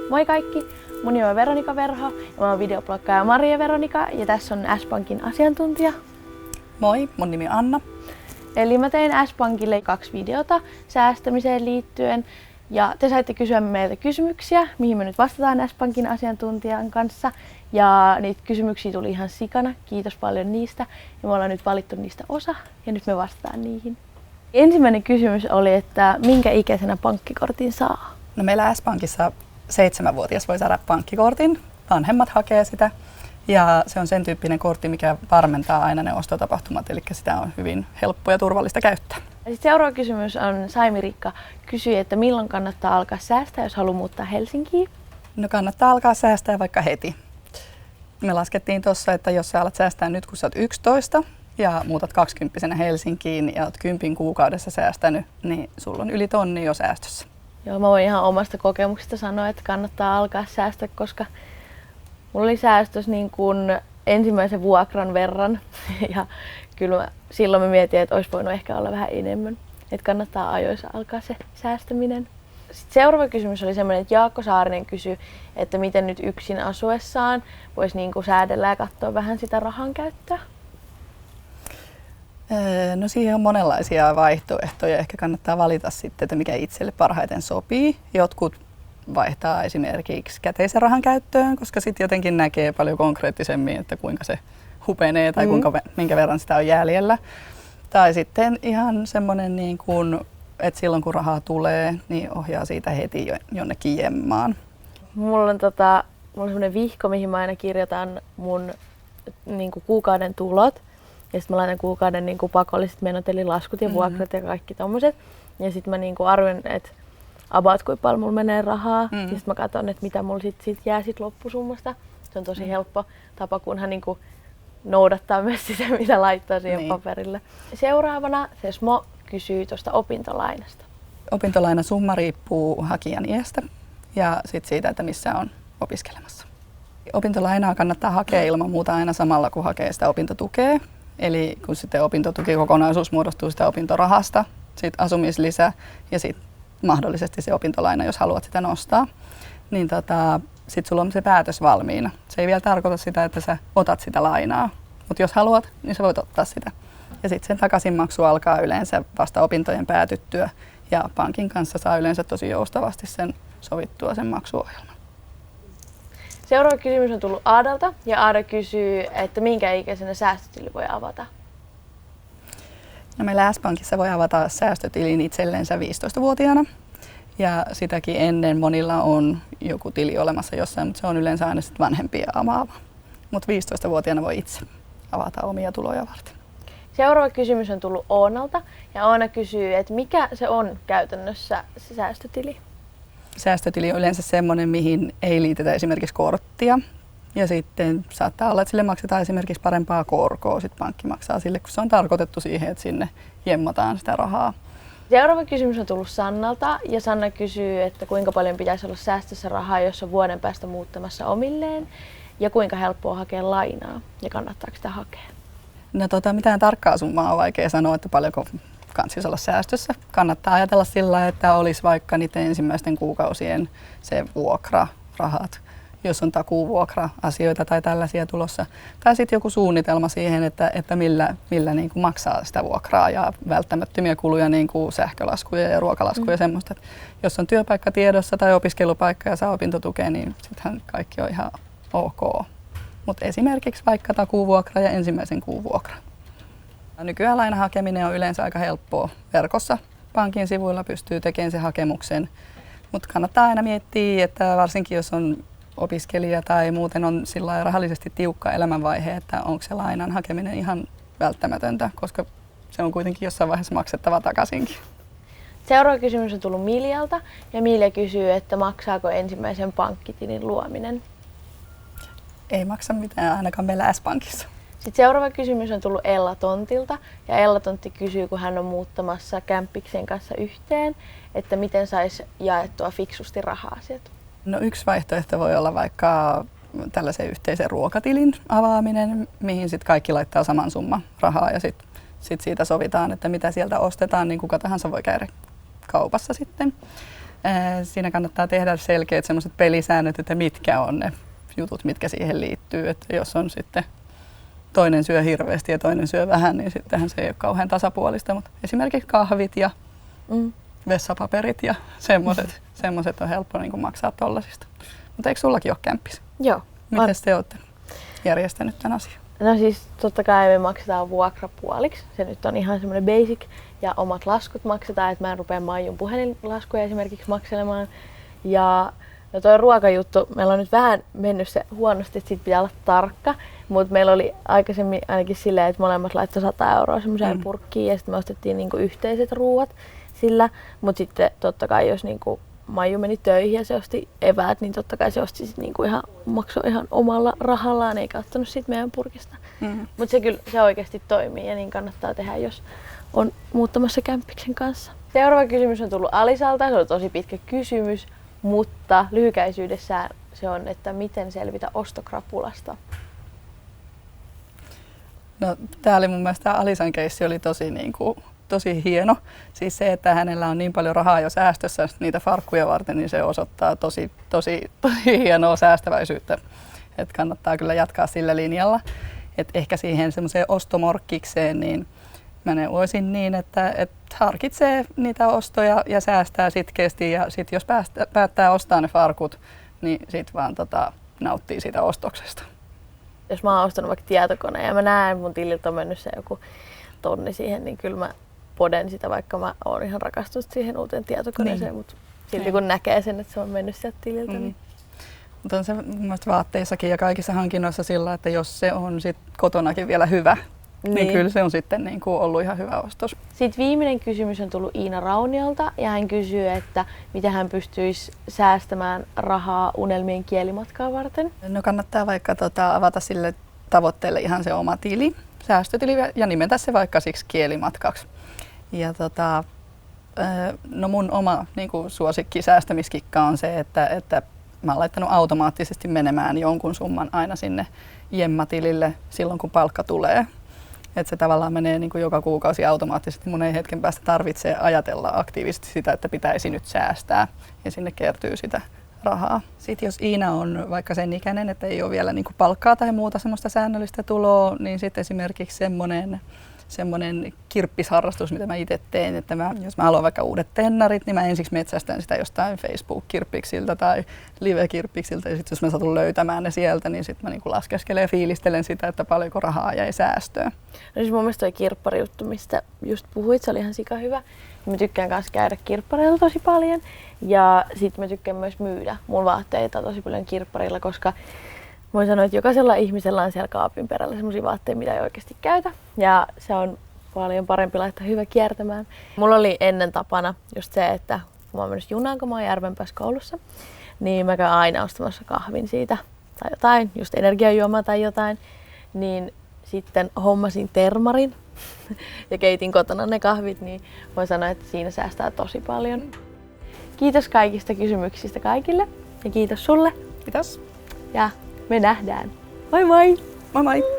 Moi kaikki! Mun nimi on Veronika Verho ja mä oon videobloggaaja Maria Veronika ja tässä on S-Pankin asiantuntija. Moi, mun nimi on Anna. Eli mä tein S-Pankille 2 videota säästämiseen liittyen ja te saitte kysyä meiltä kysymyksiä, mihin me nyt vastataan S-Pankin asiantuntijan kanssa. Ja niitä kysymyksiä tuli ihan sikana, kiitos paljon niistä. Ja me ollaan nyt valittu niistä osa ja nyt me vastataan niihin. Ensimmäinen kysymys oli, että minkä ikäisenä pankkikortin saa? No meillä S-Pankissa 7-vuotias voi saada pankkikortin, vanhemmat hakee sitä ja se on sen tyyppinen kortti, mikä varmentaa aina ne ostotapahtumat, eli sitä on hyvin helppo ja turvallista käyttää. Ja sitten seuraava kysymys on Saimi-Riikka kysyi, että milloin kannattaa alkaa säästää, jos haluaa muuttaa Helsinkiin? No kannattaa alkaa säästää vaikka heti. Me laskettiin tuossa, että jos sä alat säästää nyt kun sä oot 11 ja muutat 20-vuotiaana Helsinkiin ja oot 10 kuukaudessa säästänyt, niin sulla on yli 1 000 jo säästössä. Joo, mä voin ihan omasta kokemuksesta sanoa, että kannattaa alkaa säästää, koska mulla oli säästössä niin kuin ensimmäisen vuokran verran ja kyllä silloin mä mietin, että olisi voinut ehkä olla vähän enemmän. Että kannattaa ajoissa alkaa se säästäminen. Sitten seuraava kysymys oli sellainen, että Jaakko Saarinen kysyi, että miten nyt yksin asuessaan voisi niin kuin säädellä ja katsoa vähän sitä rahan käyttöä. No siihen on monenlaisia vaihtoehtoja. Ehkä kannattaa valita sitten, että mikä itselle parhaiten sopii. Jotkut vaihtaa esimerkiksi käteisen rahan käyttöön, koska sitten jotenkin näkee paljon konkreettisemmin, että kuinka se hupenee tai minkä verran sitä on jäljellä. Tai sitten ihan semmoinen, niin kuin, että silloin kun rahaa tulee, niin ohjaa siitä heti jonnekin jemmaan. Mulla on semmoinen vihko, mihin mä aina kirjoitan mun niin kuin kuukauden tulot. Ja sitten mä laitan kuukauden niin kuin pakolliset menot, eli laskut ja vuokrat ja kaikki tommoset. Ja sitten mä niin kuin arvioin, että about kuinka paljon mulla menee rahaa. Ja sitten mä katson, että mitä mulla sit jää sit loppusummasta. Se on tosi helppo tapa, kunhan niin kuin noudattaa myös sitä, mitä laittaa siihen paperille. Seuraavana se Smo kysyy tuosta opintolainasta. Opintolainan summa riippuu hakijan iästä ja sit siitä, että missä on opiskelemassa. Opintolainaa kannattaa hakea ilman muuta aina samalla, kun hakee sitä opintotukea. Eli kun sitten opintotukikokonaisuus muodostuu sitä opintorahasta, sitten asumislisä ja sitten mahdollisesti se opintolaina, jos haluat sitä nostaa, niin sitten sulla on se päätös valmiina. Se ei vielä tarkoita sitä, että sä otat sitä lainaa, mutta jos haluat, niin sä voit ottaa sitä. Ja sitten sen takaisinmaksu alkaa yleensä vasta opintojen päätyttyä ja pankin kanssa saa yleensä tosi joustavasti sen sovittua sen maksuohjelman. Seuraava kysymys on tullut Aadalta ja Aada kysyy, että minkä ikäisenä säästötili voi avata? No meillä S-Pankissa voi avata säästötilin itsellensä 15-vuotiaana ja sitäkin ennen monilla on joku tili olemassa jossain, mutta se on yleensä aina sitten vanhempia avaava. Mutta 15-vuotiaana voi itse avata omia tuloja varten. Seuraava kysymys on tullut Oonalta ja Oona kysyy, että mikä se on käytännössä se säästötili? Säästötili on yleensä semmoinen, mihin ei liitetä esimerkiksi korttia. Ja sitten saattaa olla, että sille maksetaan esimerkiksi parempaa korkoa. Sitten pankki maksaa sille, kun se on tarkoitettu siihen, että sinne jemmataan sitä rahaa. Seuraava kysymys on tullut Sannalta ja Sanna kysyy, että kuinka paljon pitäisi olla säästössä rahaa, jos on vuoden päästä muuttamassa omilleen. Ja kuinka helppoa hakea lainaa ja kannattaako sitä hakea? No mitään tarkkaa summaa on vaikea sanoa, että paljonko kannattaisi olla säästössä. Kannattaa ajatella sillä, että olisi vaikka niiden ensimmäisten kuukausien se vuokrarahat, jos on takuuvuokra-asioita tai tällaisia tulossa. Tai sitten joku suunnitelma siihen, että millä niin kuin maksaa sitä vuokraa ja välttämättömiä kuluja, niin kuin sähkölaskuja ja ruokalaskuja ja semmoista. Jos on työpaikka tiedossa tai opiskelupaikka ja saa opintotukea, niin sittenhän kaikki on ihan ok. Mutta esimerkiksi vaikka takuuvuokra ja ensimmäisen kuun vuokra. Nykyään lainan hakeminen on yleensä aika helppoa verkossa. Pankin sivuilla pystyy tekemään sen hakemuksen, mutta kannattaa aina miettiä, että varsinkin jos on opiskelija tai muuten on sillä rahallisesti tiukka elämänvaihe, että onko se lainan hakeminen ihan välttämätöntä, koska se on kuitenkin jossain vaiheessa maksettava takaisinkin. Seuraava kysymys on tullut Miljalta ja Milja kysyy, että maksaako ensimmäisen pankkitilin luominen? Ei maksa mitään ainakaan meillä S-Pankissa. Sitten seuraava kysymys on tullut Ella Tontilta ja Ella Tontti kysyy, kun hän on muuttamassa kämppiksen kanssa yhteen, että miten saisi jaettua fiksusti rahaa sieltä. No yksi vaihtoehto voi olla vaikka tällaisen yhteisen ruokatilin avaaminen, mihin sitten kaikki laittaa saman summan rahaa ja sitten siitä sovitaan, että mitä sieltä ostetaan, niin kuka tahansa voi käydä kaupassa sitten. Siinä kannattaa tehdä selkeät sellaiset pelisäännöt, että mitkä on ne jutut, mitkä siihen liittyy. Että jos on sitten toinen syö hirveästi ja toinen syö vähän, niin sittenhän se ei ole kauhean tasapuolista. Mutta esimerkiksi kahvit ja vessapaperit ja semmoiset on helppo niin kuin maksaa tollasista. Mutta eikö sullakin ole kämppis? Joo. Miten te olette järjestänyt tämän asian? No siis totta kai me maksetaan vuokra puoliksi. Se nyt on ihan semmoinen basic. Ja omat laskut maksetaan, että mä en rupea Maijun puhelinlaskuja esimerkiksi makselemaan. Ja no toi ruokajuttu, meillä on nyt vähän mennyt se huonosti, että siitä pitää olla tarkka. Mutta meillä oli aikaisemmin ainakin silleen, että molemmat laittoi 100 euroa semmoiseen purkkiin ja sitten me ostettiin niinku yhteiset ruuat sillä. Mutta sitten totta kai jos niinku Maiju meni töihin ja se osti eväät, niin totta kai se osti sit niinku maksoi ihan omalla rahallaan eikä ottanut siitä meidän purkista. Mutta se kyllä se oikeasti toimii ja niin kannattaa tehdä, jos on muuttamassa kämppiksen kanssa. Seuraava kysymys on tullut Alisalta. Se on tosi pitkä kysymys, mutta lyhykäisyydessään se on, että miten selvitä ostokrapulasta. No, tää oli mun mielestä Alisan keissi oli tosi hieno. Siis se, että hänellä on niin paljon rahaa jo säästössä niitä farkkuja varten, niin se osoittaa tosi hienoa säästäväisyyttä. Et kannattaa kyllä jatkaa sillä linjalla. Et ehkä siihen semmoiseen ostomorkkikseen, niin mä neuvoisin niin, että harkitsee niitä ostoja ja säästää sitkeästi. Ja sit jos päättää ostaa ne farkut, niin sit vaan nauttii siitä ostoksesta. Jos mä oon ostanut vaikka tietokoneen ja mä näen, mun tililtä on mennyt se joku tonni siihen, niin kyllä mä poden sitä, vaikka mä oon ihan rakastunut siihen uuteen tietokoneeseen, mutta silti kun näkee sen, että se on mennyt sieltä tililtä. Niin. Mutta on se vaatteissakin ja kaikissa hankinnoissa sillä, että jos se on sit kotonakin vielä hyvä, niin kyllä se on sitten niin kuin ollut ihan hyvä ostos. Sitten viimeinen kysymys on tullut Iina Rauniolta ja hän kysyy, että miten hän pystyisi säästämään rahaa unelmien kielimatkaa varten. No kannattaa vaikka avata sille tavoitteelle ihan se oma tili, säästötili ja nimetä se vaikka siksi kielimatkaksi. Ja no mun oma niin kuin suosikkisäästämiskikka on se, että mä oon laittanut automaattisesti menemään jonkun summan aina sinne Jemma-tilille silloin kun palkka tulee. Että se tavallaan menee niin kuin joka kuukausi automaattisesti. Mun ei hetken päästä tarvitse ajatella aktiivisesti sitä, että pitäisi nyt säästää ja sinne kertyy sitä rahaa. Sitten jos Iina on vaikka sen ikäinen, että ei ole vielä niin kuin palkkaa tai muuta semmoista säännöllistä tuloa, niin sitten esimerkiksi semmoinen kirppisharrastus, mitä mä itse teen, että jos mä haluan vaikka uudet tennarit, niin mä ensiksi metsästän sitä jostain Facebook-kirppiksiltä tai live-kirppiksiltä ja sitten jos mä satun löytämään ne sieltä, niin sitten mä niinku laskeskelen ja fiilistelen sitä, että paljonko rahaa jäi säästöön. No siis mun mielestä toi kirpparijuttu, mistä just puhuit, se oli ihan sika hyvä. Mä tykkään kanssa käydä kirppareilla tosi paljon ja sitten mä tykkään myös myydä mun vaatteita tosi paljon kirpparilla, koska voin sanoa, että jokaisella ihmisellä on siellä kaapin perällä sellaisia vaatteita, mitä ei oikeasti käytä. Ja se on paljon parempi laittaa hyvä kiertämään. Mulla oli ennen tapana just se, että kun mä oon mennyt junaan, kun mä oon Järvenpäässä koulussa, niin mä käyn aina ostamassa kahvin siitä tai jotain, just energiajuomaa tai jotain. Niin sitten hommasin termarin ja keitin kotona ne kahvit, niin voin sanoa, että siinä säästää tosi paljon. Kiitos kaikista kysymyksistä kaikille ja kiitos sulle. Kiitos. Ja me nähdään. Moi moi! Moi moi!